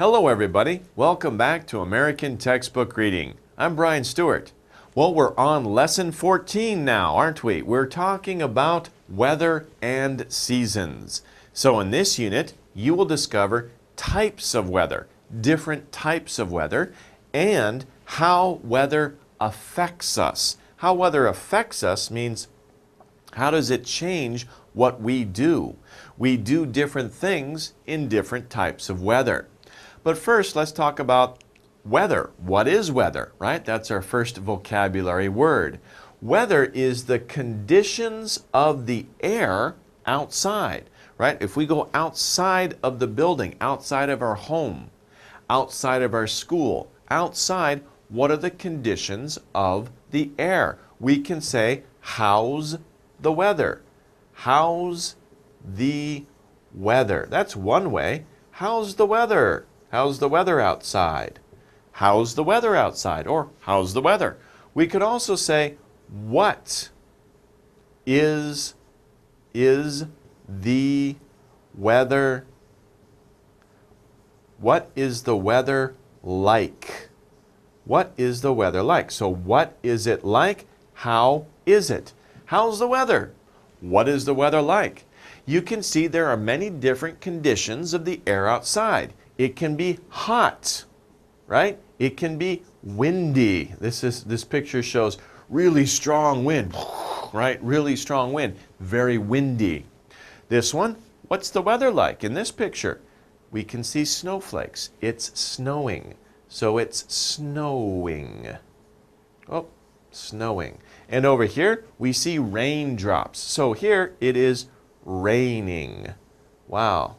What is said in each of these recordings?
Hello everybody, welcome back to American Textbook Reading. I'm Brian Stuart. Well, we're on lesson 14 now, aren't we? We're talking about weather and seasons. So in this unit, you will discover types of weather, different types of weather, and how weather affects us. How weather affects us means how does it change what we do? We do different things in different types of weather. But first, let's talk about weather. What is weather, right? That's our first vocabulary word. Weather is the conditions of the air outside, right? If we go outside of the building, outside of our home, outside of our school, outside, what are the conditions of the air? We can say, how's the weather? How's the weather? That's one way. How's the weather? How's the weather outside? How's the weather outside? Or how's the weather? We could also say, what is the weather? What is the weather like? What is the weather like? So what is it like? How is it? How's the weather? What is the weather like? You can see there are many different conditions of the air outside. It can be hot, right? It can be windy. This picture shows really strong wind, right? Really strong wind, very windy. This one, what's the weather like? In this picture, we can see snowflakes. It's snowing. So it's snowing. Oh, snowing. And over here, we see raindrops. So here it is raining. Wow.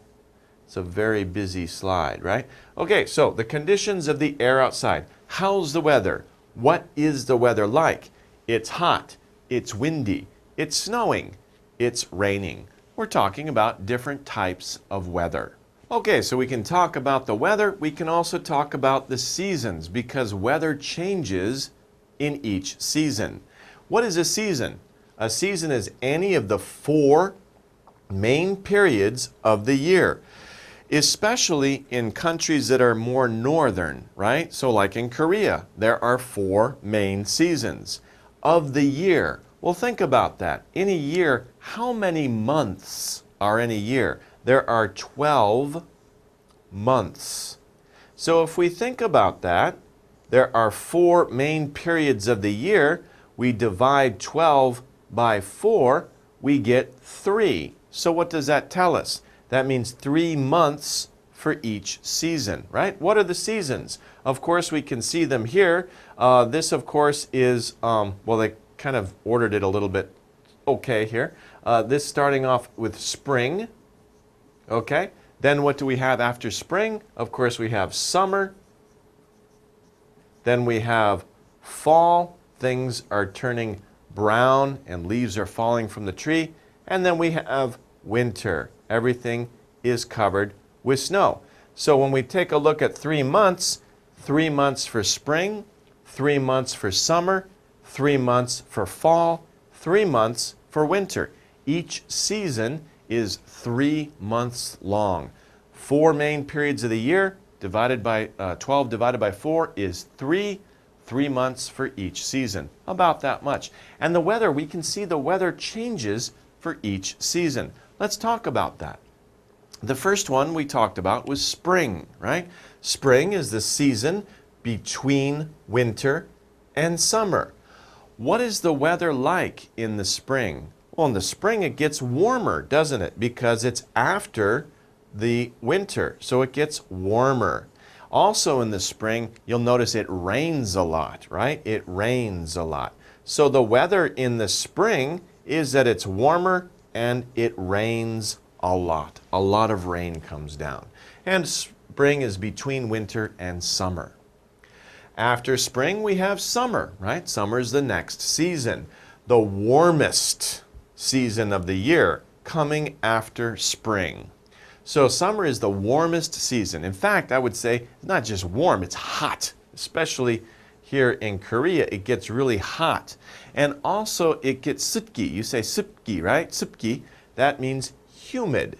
It's a very busy slide, right? Okay, so the conditions of the air outside. How's the weather? What is the weather like? It's hot. It's windy. It's snowing. It's raining. We're talking about different types of weather. Okay, so we can talk about the weather. We can also talk about the seasons because weather changes in each season. What is a season? A season is any of the 4 main periods of the year, especially in countries that are more northern, right? So like in Korea, there are 4 main seasons of the year. Well, think about that. In a year, how many months are in a year? There are 12 months. So if we think about that, there are 4 main periods of the year. We divide 12 by 4, we get 3. So what does that tell us? That means 3 months for each season, right? What are the seasons? Of course, we can see them here. This, of course, is, well, they kind of ordered it a little bit okay here. This starting off with spring, okay? Then what do we have after spring? Of course, we have summer. Then we have fall. Things are turning brown and leaves are falling from the tree. And then we have winter. Everything is covered with snow. So when we take a look at 3 months, 3 months for spring, 3 months for summer, 3 months for fall, 3 months for winter. Each season is 3 months long. 4 main periods of the year divided by 12 divided by 4 is 3 months for each season. About that much. And the weather, we can see the weather changes for each season. Let's talk about that. The first one we talked about was spring, right? Spring is the season between winter and summer. What is the weather like in the spring? Well, in the spring it gets warmer, doesn't it? Because it's after the winter, so it gets warmer. Also in the spring, you'll notice it rains a lot, right? It rains a lot. So the weather in the spring is that it's warmer and it rains a lot. A lot of rain comes down. And spring is between winter and summer. After spring, we have summer, right? Summer is the next season. The warmest season of the year coming after spring. So summer is the warmest season. In fact, I would say it's not just warm, it's hot. Especially here in Korea, it gets really hot. And also it gets supki. You say supki, right? Supki, that means humid.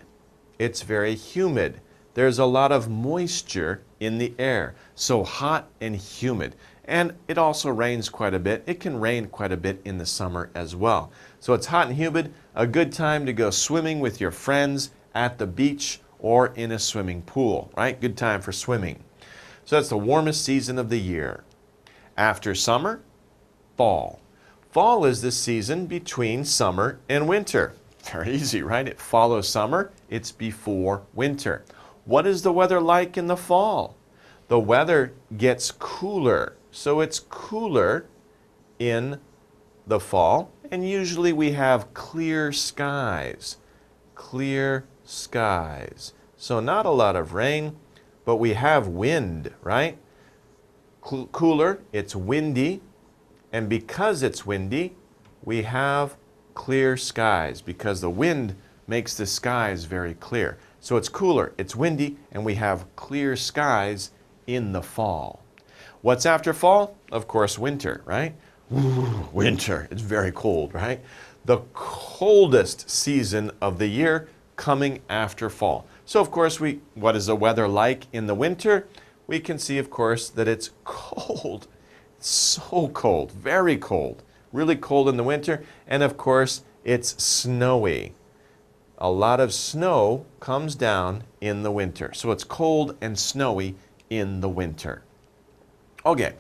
It's very humid. there's a lot of moisture in the air. So hot and humid. And it also rains quite a bit. It can rain quite a bit in the summer as well. So it's hot and humid, a good time to go swimming with your friends at the beach or in a swimming pool, right? Good time for swimming. So that's the warmest season of the year. After summer, fall. Fall is the season between summer and winter. Very easy, right? It follows summer, it's before winter. What is the weather like in the fall? The weather gets cooler. So it's cooler in the fall, and usually we have clear skies. Clear skies. So not a lot of rain, but we have wind, right? Cooler, it's windy, and because it's windy, we have clear skies because the wind makes the skies very clear. So it's cooler, it's windy, and we have clear skies in the fall. What's after fall? Of course, winter, right? Ooh, winter, it's very cold, right? The coldest season of the year coming after fall. So of course, what is the weather like in the winter? We can see, of course, that it's cold. It's so cold, very cold, really cold in the winter. And of course, it's snowy. A lot of snow comes down in the winter. So it's cold and snowy in the winter. Okay,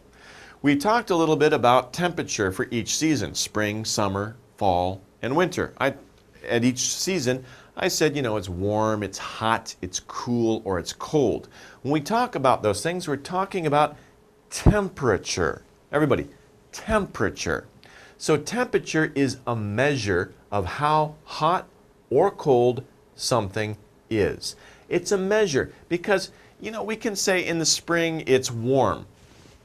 we talked a little bit about temperature for each season, spring, summer, fall, and winter. At each season, I said, it's warm, it's hot, it's cool, or it's cold. When we talk about those things, we're talking about temperature. Everybody, temperature. So temperature is a measure of how hot or cold something is. It's a measure because, we can say in the spring it's warm.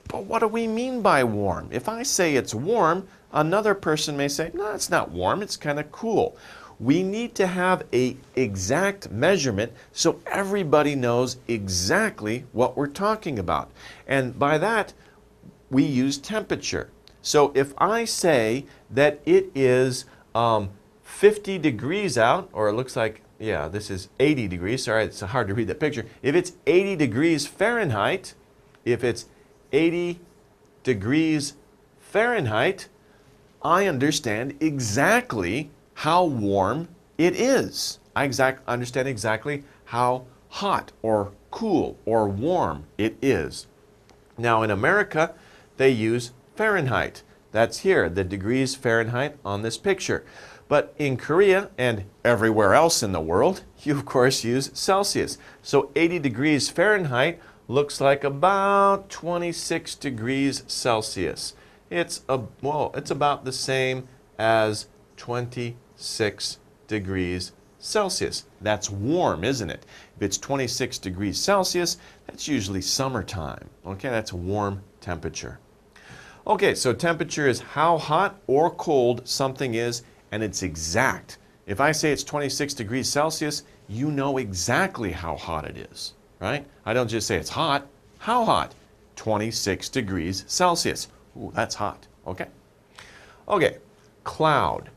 But what do we mean by warm? If I say it's warm, another person may say, no, it's not warm, it's kind of cool. We need to have an exact measurement so everybody knows exactly what we're talking about. And by that, we use temperature. So if I say that it is 50 degrees out, or it looks like, this is 80 degrees. Sorry, it's hard to read that picture. If it's 80 degrees Fahrenheit, if it's 80 degrees Fahrenheit, I understand exactly how warm it is. I understand exactly how hot or cool or warm it is. Now in America, they use Fahrenheit. That's here, the degrees Fahrenheit on this picture. But in Korea and everywhere else in the world, you of course use Celsius. So 80 degrees Fahrenheit looks like about 26 degrees Celsius. It's about the same as 26 degrees Celsius. That's warm, isn't it? If it's 26 degrees Celsius, that's usually summertime. Okay, that's a warm temperature. Okay, so temperature is how hot or cold something is, and it's exact. If I say it's 26 degrees Celsius, you know exactly how hot it is, right? I don't just say it's hot. How hot? 26 degrees Celsius. Ooh, that's hot, okay? Okay, cloud.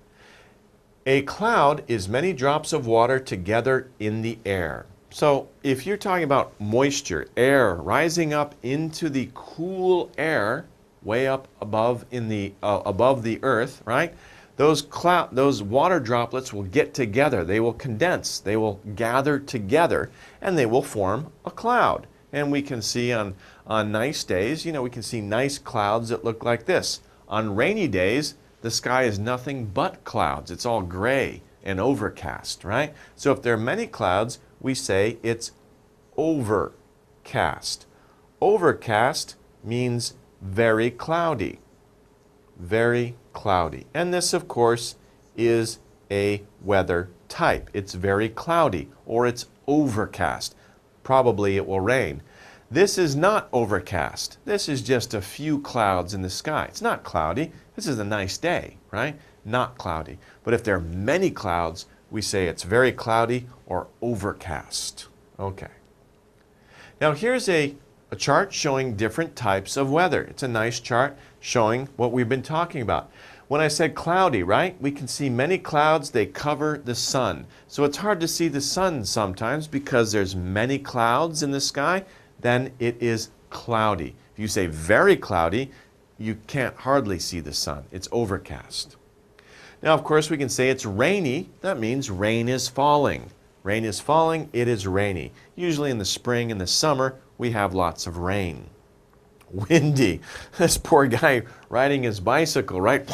A cloud is many drops of water together in the air. So if you're talking about moisture, air rising up into the cool air, way up above the earth, right? Those water droplets will get together. They will condense. They will gather together, and they will form a cloud. And we can see on nice days, we can see nice clouds that look like this. On rainy days, the sky is nothing but clouds. It's all gray and overcast, right? So if there are many clouds, we say it's overcast. Overcast means very cloudy. Very cloudy. And this, of course, is a weather type. It's very cloudy or it's overcast. Probably it will rain. This is not overcast. This is just a few clouds in the sky. It's not cloudy. This is a nice day, right? Not cloudy. But if there are many clouds, we say it's very cloudy or overcast. Okay. Now here's a chart showing different types of weather. It's a nice chart showing what we've been talking about. When I said cloudy, right? We can see many clouds, they cover the sun. So it's hard to see the sun sometimes because there's many clouds in the sky, then it is cloudy. If you say very cloudy, you can't hardly see the sun. It's overcast. Now, of course, we can say it's rainy. That means rain is falling. Rain is falling, it is rainy. Usually in the spring and the summer, we have lots of rain. Windy. This poor guy riding his bicycle, right?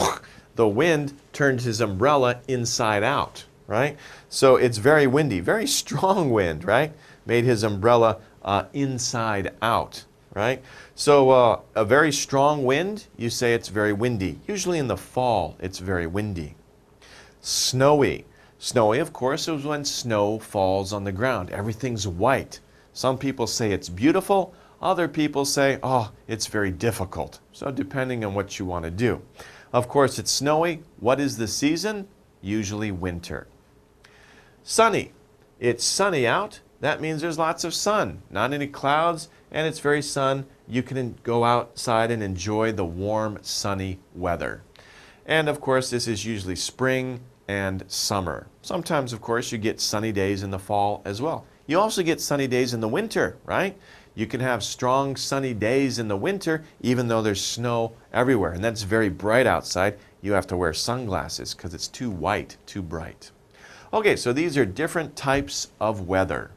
The wind turned his umbrella inside out, right? So it's very windy, very strong wind, right? Made his umbrella inside out, right? So a very strong wind, you say it's very windy. Usually in the fall, it's very windy. Snowy. Snowy, of course, is when snow falls on the ground. Everything's white. Some people say it's beautiful. Other people say, oh, it's very difficult. So depending on what you want to do. Of course, it's snowy. What is the season? Usually winter. Sunny. It's sunny out. That means there's lots of sun. Not any clouds, and it's very sun. You can go outside and enjoy the warm, sunny weather. And of course, this is usually spring and summer. Sometimes, of course, you get sunny days in the fall as well. You also get sunny days in the winter, right? You can have strong sunny days in the winter even though there's snow everywhere, and that's very bright outside. You have to wear sunglasses because it's too white, too bright. Okay, so these are different types of weather.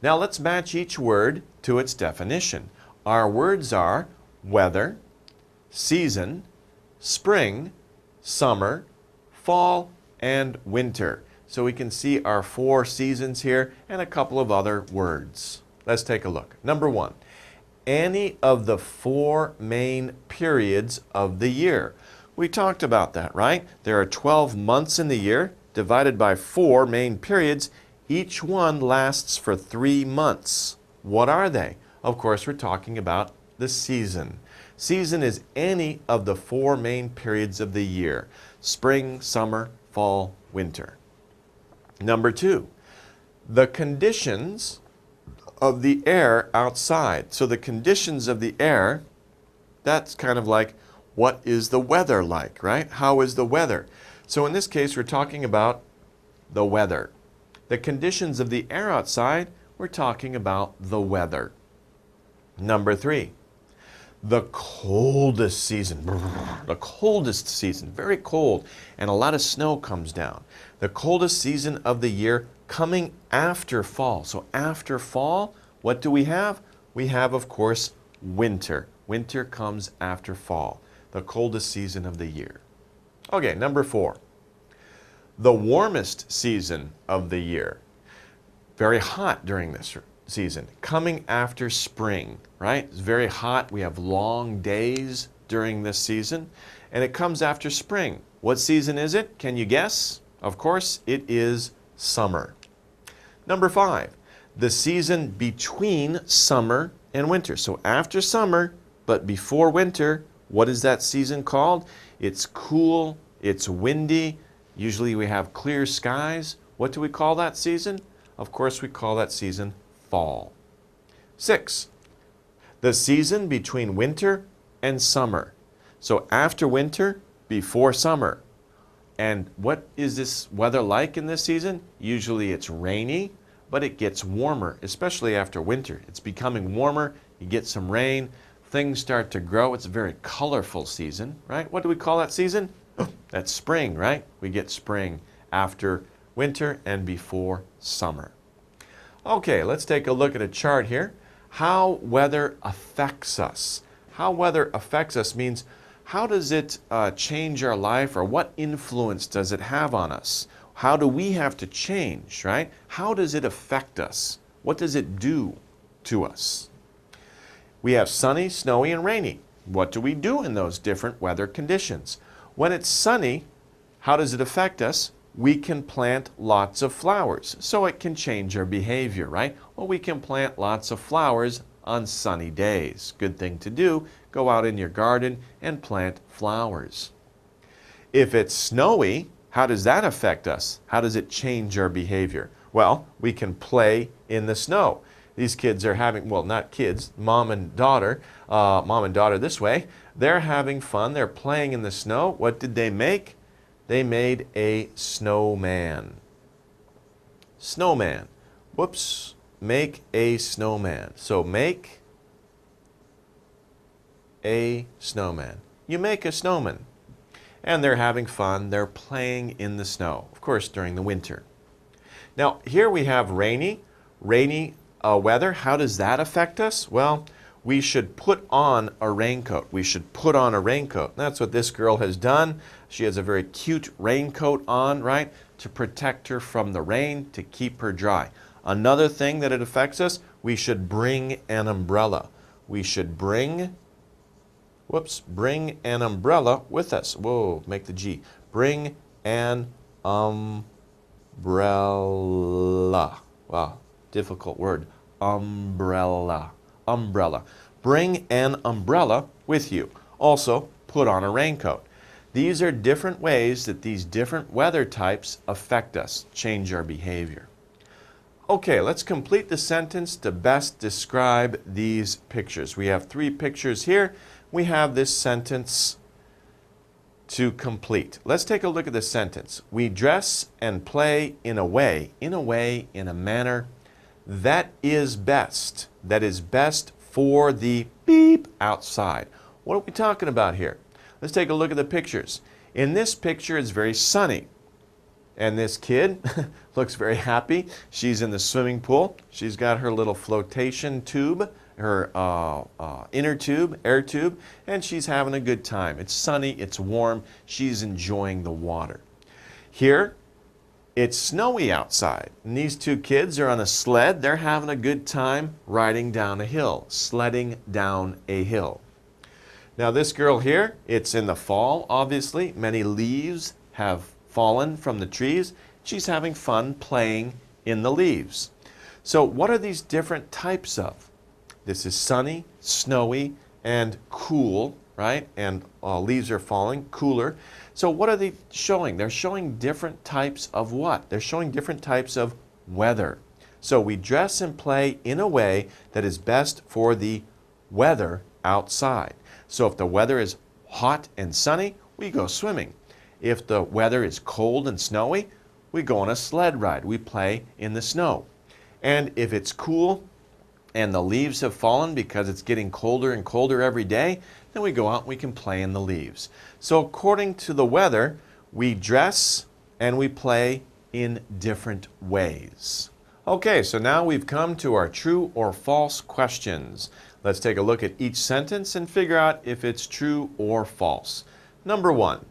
Now let's match each word to its definition. Our words are weather, season, spring, summer, fall, and winter. So we can see our 4 seasons here and a couple of other words. Let's take a look. Number 1, any of the 4 main periods of the year. We talked about that, right? There are 12 months in the year divided by 4 main periods. Each one lasts for 3 months. What are they? Of course, we're talking about the season. Season is any of the 4 main periods of the year: spring, summer, fall, winter. Number 2, the conditions of the air outside. So the conditions of the air, that's kind of like, what is the weather like, right? How is the weather? So in this case, we're talking about the weather. The conditions of the air outside, we're talking about the weather. Number 3, the coldest season. The coldest season, very cold, and a lot of snow comes down. The coldest season of the year coming after fall. So after fall, what do we have? We have, of course, winter. Winter comes after fall, the coldest season of the year. Okay, number 4, the warmest season of the year. Very hot during this season, coming after spring, right? It's very hot. We have long days during this season, and it comes after spring. What season is it? Can you guess? Of course, it is summer. Number 5, the season between summer and winter. So after summer, but before winter, what is that season called? It's cool, it's windy. Usually we have clear skies. What do we call that season? Of course, we call that season fall. 6, the season between winter and summer. So after winter, before summer. And what is this weather like in this season? Usually it's rainy, but it gets warmer, especially after winter. It's becoming warmer, you get some rain, things start to grow. It's a very colorful season, right? What do we call that season? That's spring, right? We get spring after winter and before summer. Okay, let's take a look at a chart here. How weather affects us. How weather affects us means how does it change our life, or what influence does it have on us? How do we have to change, right? How does it affect us? What does it do to us? We have sunny, snowy, and rainy. What do we do in those different weather conditions? When it's sunny, how does it affect us? We can plant lots of flowers, so it can change our behavior, right? Well, we can plant lots of flowers on sunny days. Good thing to do. Go out in your garden and plant flowers. If it's snowy, how does that affect us? How does it change our behavior? Well, we can play in the snow. These kids are having, well, not kids, mom and daughter this way, They're having fun. They're playing in the snow. What did they make? They made a snowman. Snowman. Whoops. Make a snowman. So make a snowman. You make a snowman. And they're having fun. They're playing in the snow, of course, during the winter. Now, here we have rainy weather. How does that affect us? Well, we should put on a raincoat. We should put on a raincoat. That's what this girl has done. She has a very cute raincoat on, right, to protect her from the rain, to keep her dry. Another thing that it affects us, we should bring an umbrella. We should bring an umbrella with us. Whoa, make the G. Bring an umbrella. Wow, difficult word. Umbrella. Umbrella. Bring an umbrella with you. Also, put on a raincoat. These are different ways that these different weather types affect us, change our behavior. Okay, let's complete the sentence to best describe these pictures. We have 3 pictures here. We have this sentence to complete. Let's take a look at the sentence. We dress and play in a manner that is best for the beep outside. What are we talking about here? Let's take a look at the pictures. In this picture, it's very sunny. And this kid looks very happy. She's in the swimming pool. She's got her little flotation tube, her inner tube, air tube, and she's having a good time. It's sunny, it's warm, she's enjoying the water. Here, it's snowy outside, and these 2 kids are on a sled. They're having a good time riding down a hill, sledding down a hill. Now this girl here, it's in the fall, obviously. Many leaves have fallen from the trees. She's having fun playing in the leaves. So what are these different types of? This is sunny, snowy, and cool, right? And leaves are falling, cooler. So what are they showing? They're showing different types of what? They're showing different types of weather. So we dress and play in a way that is best for the weather outside. So if the weather is hot and sunny, we go swimming. If the weather is cold and snowy, we go on a sled ride. We play in the snow. And if it's cool and the leaves have fallen because it's getting colder and colder every day, then we go out and we can play in the leaves. So according to the weather, we dress and we play in different ways. Okay, so now we've come to our true or false questions. Let's take a look at each sentence and figure out if it's true or false. Number 1.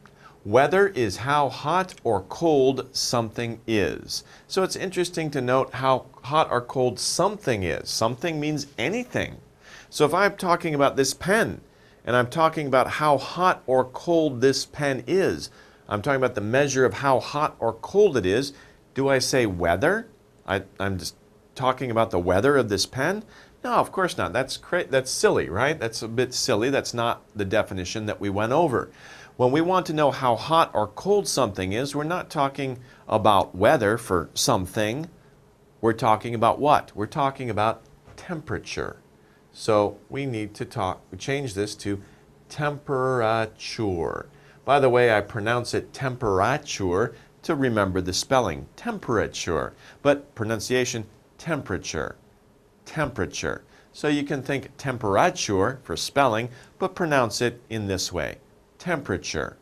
Weather is how hot or cold something is. So it's interesting to note how hot or cold something is. Something means anything. So if I'm talking about this pen, and I'm talking about how hot or cold this pen is, I'm talking about the measure of how hot or cold it is, do I say weather? I'm just talking about the weather of this pen? No, of course not. That's silly, right? That's a bit silly. That's not the definition that we went over. When we want to know how hot or cold something is, we're not talking about weather for something. We're talking about what? We're talking about temperature. So we need to change this to temperature. By the way, I pronounce it temperature to remember the spelling, temperature. But pronunciation, temperature. Temperature. So you can think temperature for spelling, but pronounce it in this way. Temperature.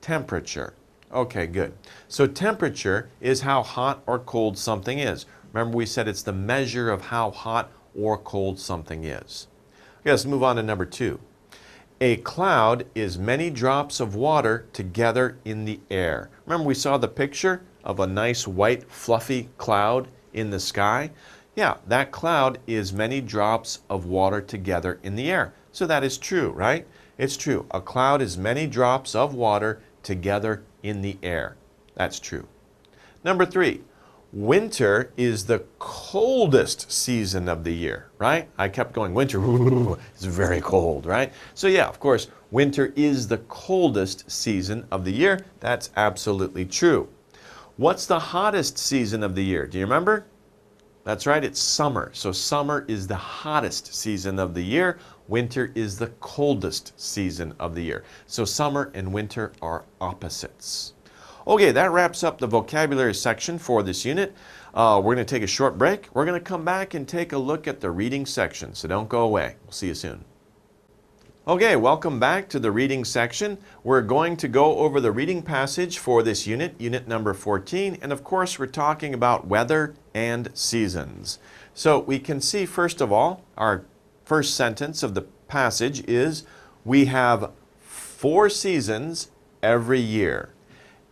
Temperature. Okay, good. So temperature is how hot or cold something is. Remember we said it's the measure of how hot or cold something is. Okay, let's move on to number 2. A cloud is many drops of water together in the air. Remember we saw the picture of a nice white fluffy cloud in the sky? Yeah, that cloud is many drops of water together in the air. So that is true, right? It's true. A cloud is many drops of water together in the air. That's true. Number 3, winter is the coldest season of the year, right? I kept going, winter, it's very cold, right? So yeah, of course, winter is the coldest season of the year. That's absolutely true. What's the hottest season of the year? Do you remember? That's right, it's summer. So summer is the hottest season of the year. Winter is the coldest season of the year. So summer and winter are opposites. Okay, that wraps up the vocabulary section for this unit. We're going to take a short break. We're going to come back and take a look at the reading section, so don't go away. We'll see you soon. Okay, welcome back to the reading section. We're going to go over the reading passage for this unit, unit number 14, and of course we're talking about weather and seasons. So we can see first of all, our first sentence of the passage is, we have 4 seasons every year.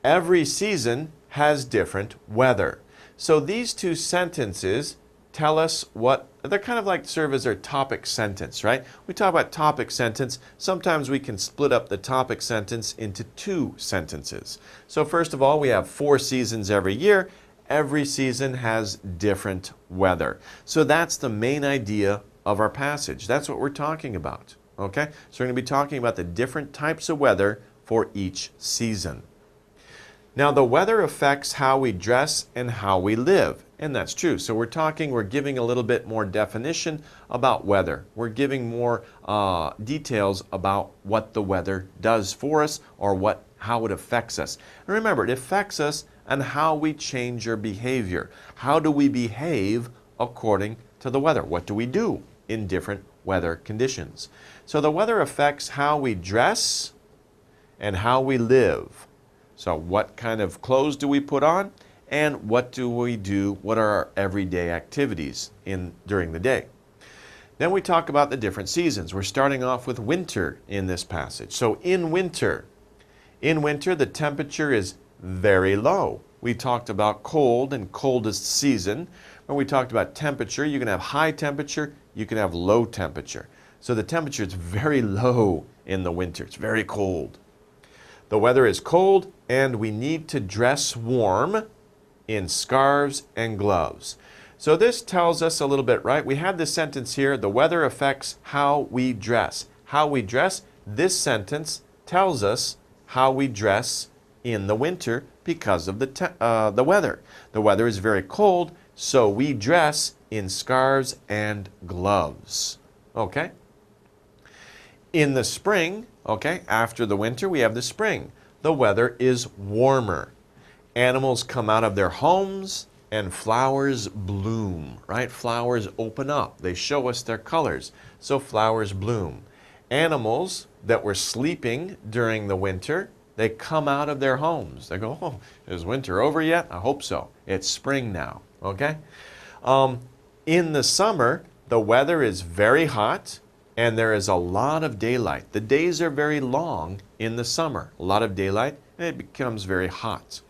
Every season has different weather. So these two sentences tell us what, they're kind of like serve as our topic sentence, right? We talk about topic sentence. Sometimes we can split up the topic sentence into 2 sentences. So first of all, we have 4 seasons every year. Every season has different weather. So that's the main idea of our passage. That's what we're talking about, okay? So we're going to be talking about the different types of weather for each season. Now, the weather affects how we dress and how we live, and that's true. So we're giving a little bit more definition about weather. We're giving more details about what the weather does for us or how it affects us. And remember, it affects us and how we change our behavior. How do we behave according to the weather? What do we do in different weather conditions? So the weather affects how we dress and how we live. So what kind of clothes do we put on, and what do we do? What are our everyday activities during the day? Then we talk about the different seasons. We're starting off with winter in this passage. So in winter the temperature is very low. We talked about cold and coldest season. When we talked about temperature, you can have high temperature, you can have low temperature. So the temperature is very low in the winter. It's very cold. The weather is cold, and we need to dress warm in scarves and gloves. So this tells us a little bit, right? We had this sentence here, the weather affects how we dress. How we dress, this sentence tells us how we dress in the winter because of the weather. The weather is very cold, so we dress in scarves and gloves. Okay? In the spring, okay, after the winter, we have the spring. The weather is warmer. Animals come out of their homes and flowers bloom, right? Flowers open up. They show us their colors. So flowers bloom. Animals that were sleeping during the winter, they come out of their homes. They go, oh, is winter over yet? I hope so. It's spring now, okay? In the summer, the weather is very hot, and there is a lot of daylight. The days are very long in the summer. A lot of daylight, and it becomes very hot.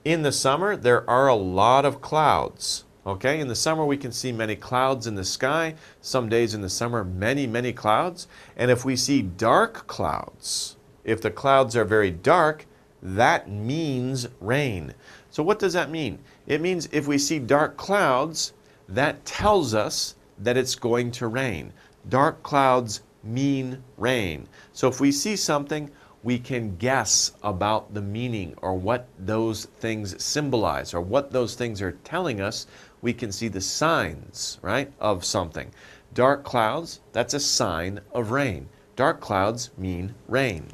In the summer, there are a lot of clouds. Okay, in the summer we can see many clouds in the sky. Some days in the summer, many, many clouds. And if we see dark clouds, if the clouds are very dark, that means rain. So what does that mean? It means if we see dark clouds, that tells us that it's going to rain. Dark clouds mean rain. So if we see something, we can guess about the meaning or what those things symbolize or what those things are telling us. We can see the signs, right, of something. Dark clouds, that's a sign of rain. Dark clouds mean rain.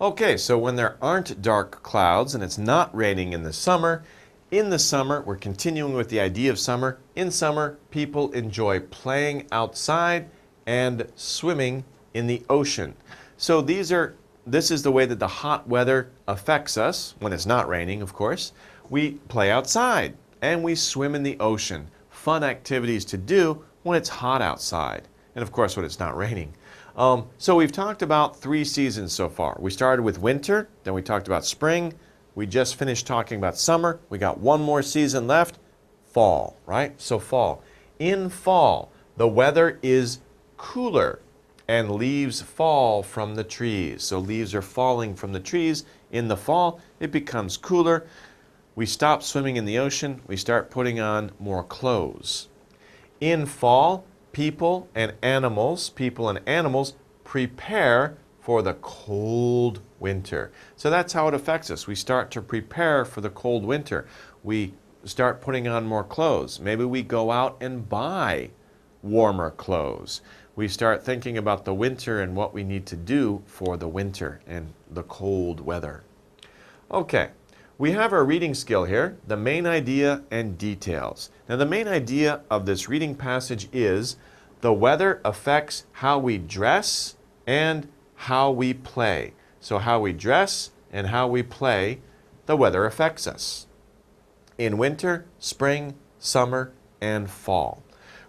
Okay, so when there aren't dark clouds and it's not raining in the summer, we're continuing with the idea of summer. In summer, people enjoy playing outside and swimming in the ocean. So this is the way that the hot weather affects us, when it's not raining, of course. We play outside and we swim in the ocean. Fun activities to do when it's hot outside. And of course, when it's not raining. So we've talked about 3 seasons so far. We started with winter, then we talked about spring. We just finished talking about summer. We got one more season left, fall, right? So fall. In fall, the weather is cooler and leaves fall from the trees. So leaves are falling from the trees. In the fall, it becomes cooler. We stop swimming in the ocean. We start putting on more clothes. In fall, people and animals prepare for the cold winter. So that's how it affects us. We start to prepare for the cold winter. We start putting on more clothes. Maybe we go out and buy warmer clothes. we start thinking about the winter and what we need to do for the winter and the cold weather. Okay, we have our reading skill here, the main idea and details. Now, the main idea of this reading passage is the weather affects how we dress and how we play. So how we dress and how we play, the weather affects us. In winter, spring, summer, and fall.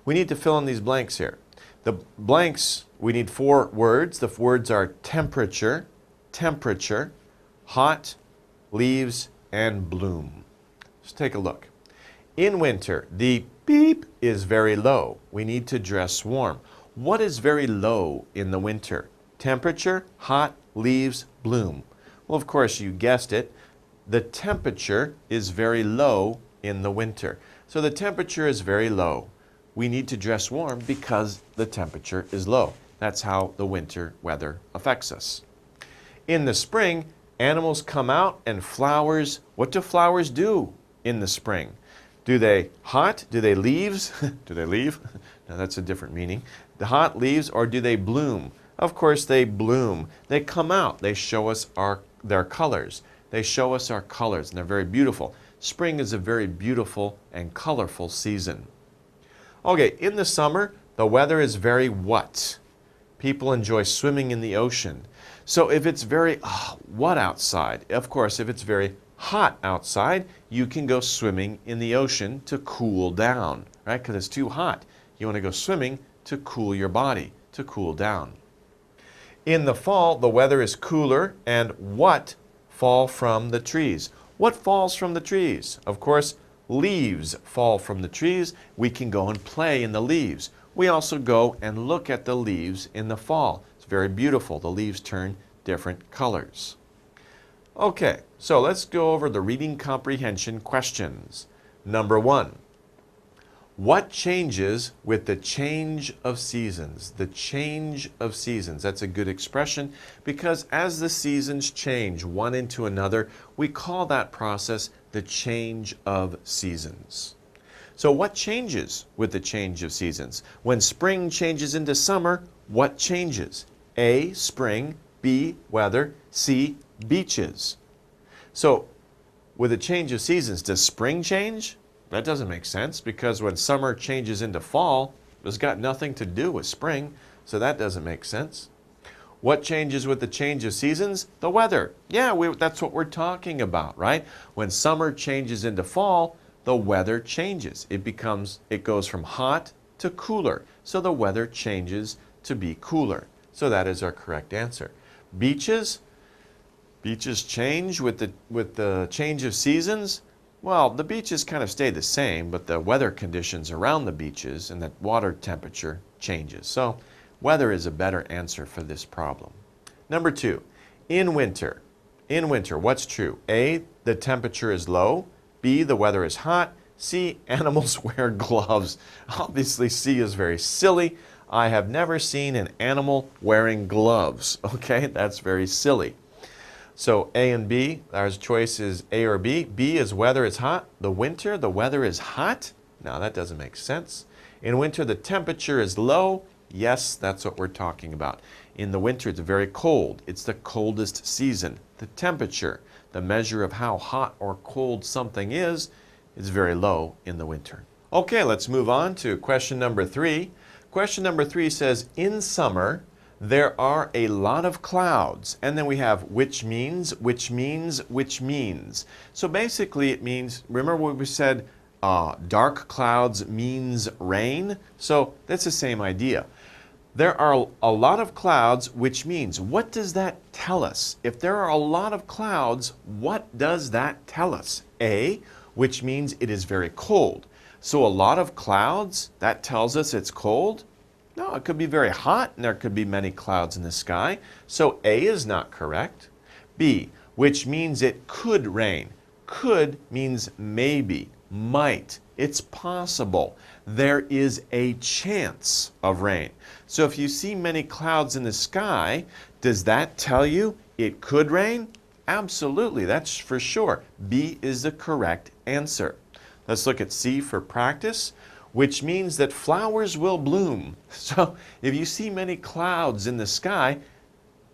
We need to fill in these blanks here. The blanks, we need 4 words. The words are temperature, temperature, hot, leaves, and bloom. Let's take a look. In winter, the beep is very low. We need to dress warm. What is very low in the winter? Temperature, hot, leaves, bloom. Well, of course, you guessed it. The temperature is very low in the winter. So the temperature is very low. We need to dress warm because the temperature is low. That's how the winter weather affects us. In the spring, animals come out and flowers. What do flowers do in the spring? Do they hot? Do they leaves? Do they leave? No, that's a different meaning. The hot leaves, or do they bloom? Of course they bloom. They come out. They show us their colors. They show us our colors, and they're very beautiful. Spring is a very beautiful and colorful season. Okay, in the summer, the weather is very what? People enjoy swimming in the ocean. So if it's very what outside? Of course, if it's very hot outside, you can go swimming in the ocean to cool down, right? Because it's too hot. You want to go swimming to cool your body, to cool down. In the fall, the weather is cooler, and what fall from the trees? What falls from the trees? Of course, leaves fall from the trees. We can go and play in the leaves. We also go and look at the leaves in the fall. It's very beautiful. The leaves turn different colors. Okay, so let's go over the reading comprehension questions. Number 1. What changes with the change of seasons? The change of seasons. That's a good expression because as the seasons change one into another, we call that process the change of seasons. So what changes with the change of seasons? When spring changes into summer, what changes? A, spring, B, weather, C, beaches. So with the change of seasons, does spring change? That doesn't make sense because when summer changes into fall, it's got nothing to do with spring, so that doesn't make sense. What changes with the change of seasons? The weather. Yeah, that's what we're talking about, right? When summer changes into fall, the weather changes. It goes from hot to cooler. So the weather changes to be cooler. So that is our correct answer. Beaches change with the change of seasons. Well, the beaches kind of stay the same, but the weather conditions around the beaches and the water temperature changes. So weather is a better answer for this problem. Number 2, in winter. In winter, what's true? A, the temperature is low. B, the weather is hot. C, animals wear gloves. Obviously, C is very silly. I have never seen an animal wearing gloves. Okay, that's very silly. So A and B, our choice is A or B. B is weather is hot. The weather is hot? No, that doesn't make sense. In winter, the temperature is low. Yes, that's what we're talking about. In the winter, it's very cold. It's the coldest season. The temperature, the measure of how hot or cold something is very low in the winter. Okay, let's move on to question number 3. Question number 3 says, in summer, there are a lot of clouds. And then we have which means, which means, which means. So basically it means, remember what we said, dark clouds means rain? So that's the same idea. There are a lot of clouds, which means, what does that tell us? If there are a lot of clouds, what does that tell us? A, which means it is very cold. So a lot of clouds, that tells us it's cold? No, it could be very hot and there could be many clouds in the sky. So A is not correct. B, which means it could rain. Could means maybe, might. It's possible. There is a chance of rain. So if you see many clouds in the sky, does that tell you it could rain? Absolutely, that's for sure. B is the correct answer. Let's look at C for practice. which means that flowers will bloom. So if you see many clouds in the sky,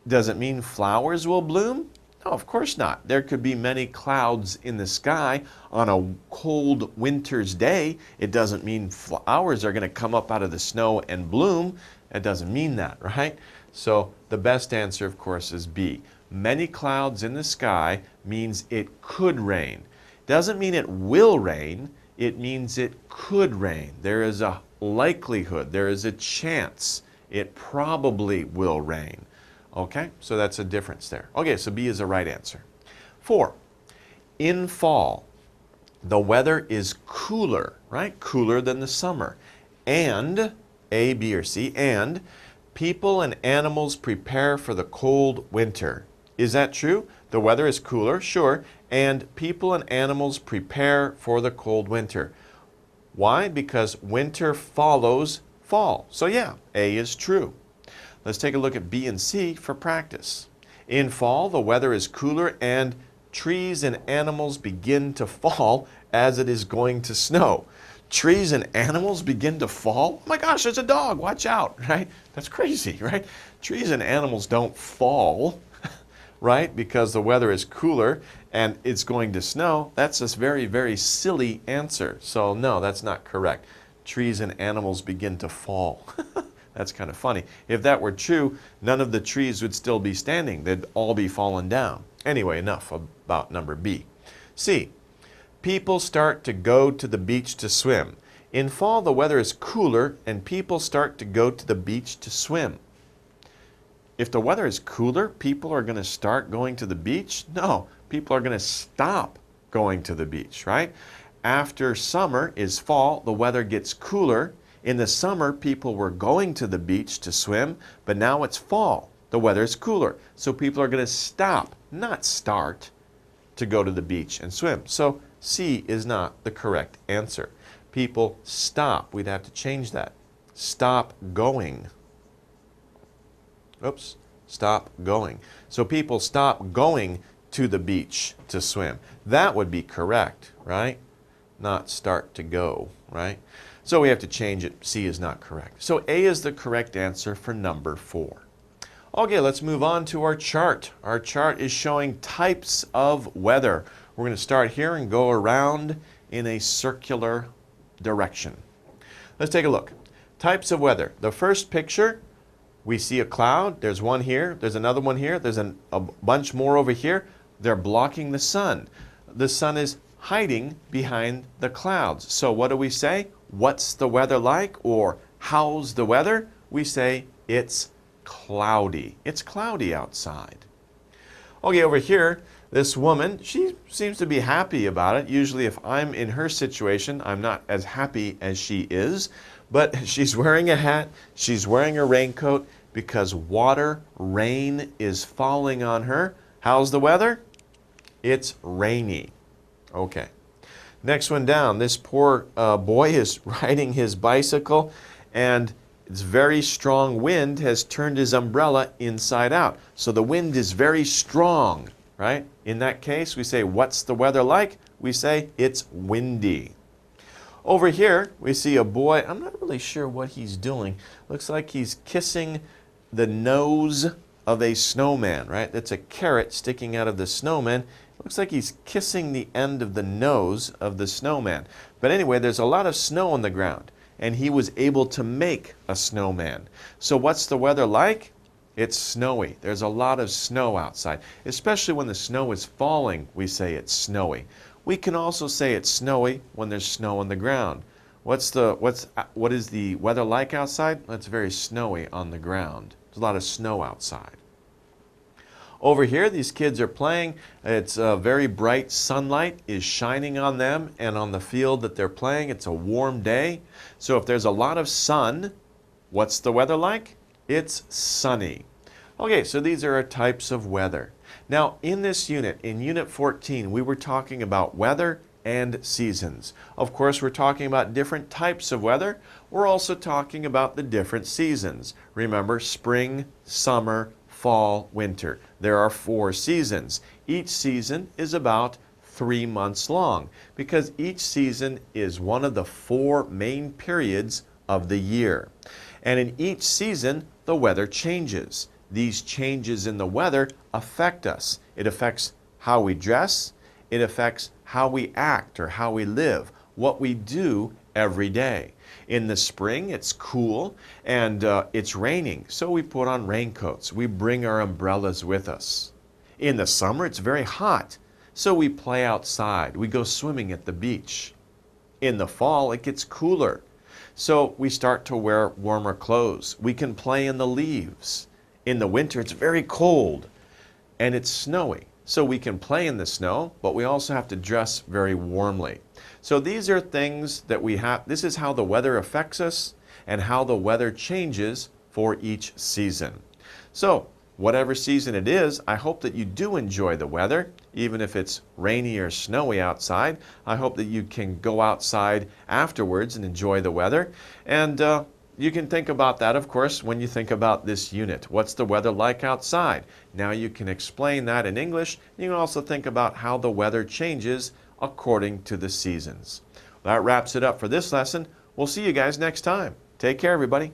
does it mean flowers will bloom? No, of course not. There could be many clouds in the sky on a cold winter's day. It doesn't mean flowers are going to come up out of the snow and bloom. It doesn't mean that, right? So the best answer, of course, is B. Many clouds in the sky means it could rain. Doesn't mean it will rain. It means it could rain. There is a likelihood. There is a chance. It probably will rain. Okay, so that's a difference there. Okay, so B is the right answer. 4, in fall, the weather is cooler, right? Cooler than the summer. And, A, B, or C, and people and animals prepare for the cold winter. Is that true? The weather is cooler, sure, and people and animals prepare for the cold winter. Why? Because winter follows fall. So yeah, A is true. Let's take a look at B and C for practice. In fall, the weather is cooler and trees and animals begin to fall as it is going to snow. Trees and animals begin to fall? Oh my gosh, there's a dog, watch out, right? That's crazy, right? Trees and animals don't fall, right? Because the weather is cooler and it's going to snow. That's a very, very silly answer. So no, that's not correct. Trees and animals begin to fall. That's kind of funny. If that were true, none of the trees would still be standing. They'd all be fallen down. Anyway, enough about number B. C, people start to go to the beach to swim. In fall, the weather is cooler and people start to go to the beach to swim. If the weather is cooler, people are going to start going to the beach? No, people are going to stop going to the beach, right? After summer is fall, the weather gets cooler. In the summer, people were going to the beach to swim, but now it's fall. The weather is cooler. So people are going to stop, not start, to go to the beach and swim. So C is not the correct answer. People stop. We'd have to change that. Stop going. Oops. Stop going. So people stop going to the beach to swim. That would be correct, right? Not start to go, right? So we have to change it. C is not correct. So A is the correct answer for number 4. Okay, let's move on to our chart. Our chart is showing types of weather. We're going to start here and go around in a circular direction. Let's take a look. Types of weather. The first picture, we see a cloud. There's one here. There's another one here. There's a bunch more over here. They're blocking the sun. The sun is hiding behind the clouds. So what do we say? What's the weather like? Or how's the weather? We say it's cloudy. It's cloudy outside. Okay, over here, this woman, she seems to be happy about it. Usually if I'm in her situation, I'm not as happy as she is, but she's wearing a hat, she's wearing a raincoat because rain is falling on her. How's the weather? It's rainy. Okay. Next one down, this poor boy is riding his bicycle and it's very strong wind has turned his umbrella inside out. So the wind is very strong, right? In that case, we say, what's the weather like? We say, it's windy. Over here, we see a boy. I'm not really sure what he's doing. Looks like he's kissing the nose of a snowman, right? That's a carrot sticking out of the snowman. Looks like he's kissing the end of the nose of the snowman. But anyway, there's a lot of snow on the ground, and he was able to make a snowman. So what's the weather like? It's snowy. There's a lot of snow outside. Especially when the snow is falling, we say it's snowy. We can also say it's snowy when there's snow on the ground. What is the weather like outside? It's very snowy on the ground. There's a lot of snow outside. Over here, these kids are playing. It's very bright sunlight is shining on them and on the field that they're playing. It's a warm day. So if there's a lot of sun, what's the weather like? It's sunny. Okay, so these are our types of weather. Now, in this unit, in Unit 14, we were talking about weather and seasons. Of course, we're talking about different types of weather. We're also talking about the different seasons. Remember, spring, summer, fall, winter. There are 4 seasons. Each season is about 3 months long because each season is one of the 4 main periods of the year. And in each season, the weather changes. These changes in the weather affect us. It affects how we dress. It affects how we act or how we live, what we do every day. In the spring, it's cool and it's raining, so we put on raincoats. We bring our umbrellas with us. In the summer, it's very hot, so we play outside. We go swimming at the beach. In the fall, it gets cooler, so we start to wear warmer clothes. We can play in the leaves. In the winter, it's very cold and it's snowy, so we can play in the snow, but we also have to dress very warmly. So these are things that we have. This is how the weather affects us and how the weather changes for each season. So whatever season it is, I hope that you do enjoy the weather, even if it's rainy or snowy outside. I hope that you can go outside afterwards and enjoy the weather. And you can think about that, of course, when you think about this unit. What's the weather like outside? Now you can explain that in English. You can also think about how the weather changes according to the seasons. That wraps it up for this lesson. We'll see you guys next time. Take care, everybody.